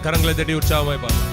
கரங்களை தட்டி உற்சாகமாய் பாருங்க.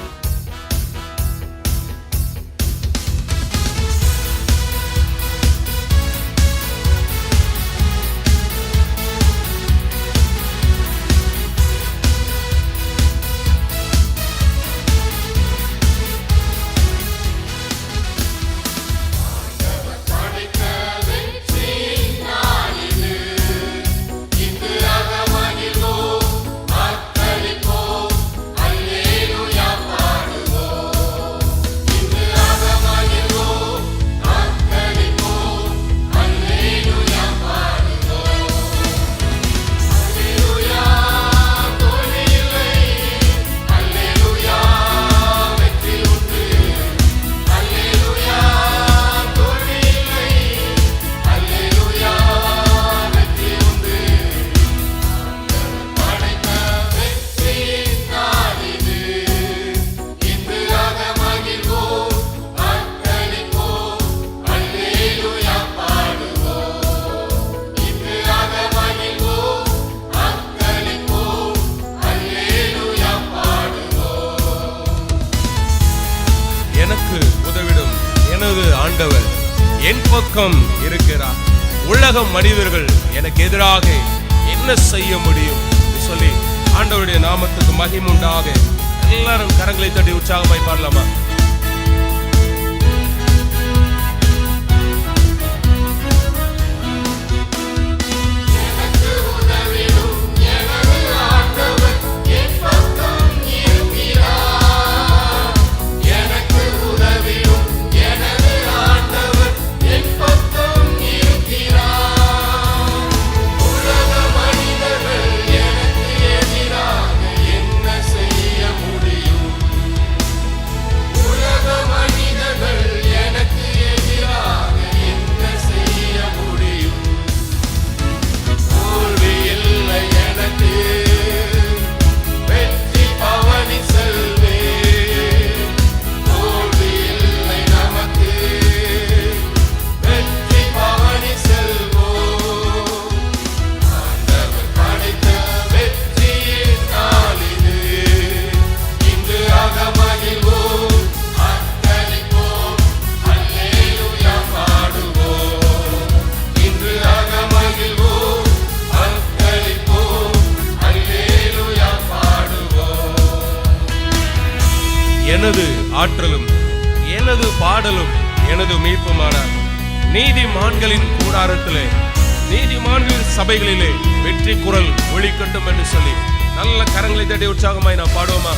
ஆண்டவர் என் பக்கம் இருக்கிறார். உலக மனிதர்கள் எனக்கு எதிராக என்ன செய்ய முடியும் சொல்லி ஆண்டவருடைய நாமத்துக்கு மகிமை உண்டாக எல்லாரும் கரங்களை தட்டி உற்சாகமாய் பாடலாமா? எனது ஆற்றலும் எனது பாடலும் எனது மீட்புமானார். நீதிமான்களின் கூடாரத்திலே நீதிமான்களின் சபைகளிலே வெற்றி குரல் ஒலிக்கட்டும் என்று சொல்லி நல்ல கரங்களை தட்டி உற்சாகமாய் நான் பாடுவோமா?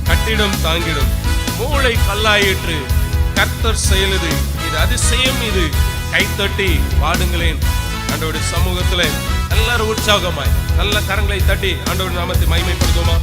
கட்டிடம் தாங்கிடும் மூளை கல்லாயிற்று கர்த்தர் செயலுது இது அதிசயம் இது கைத்தட்டி பாடுங்களேன். ஆண்டவருடைய சமூகத்துல எல்லாரும் உற்சாகமாய் நல்ல கரங்களை தட்டி ஆண்டவருடைய நாமத்தை மகிமைப்படுத்துவோமா?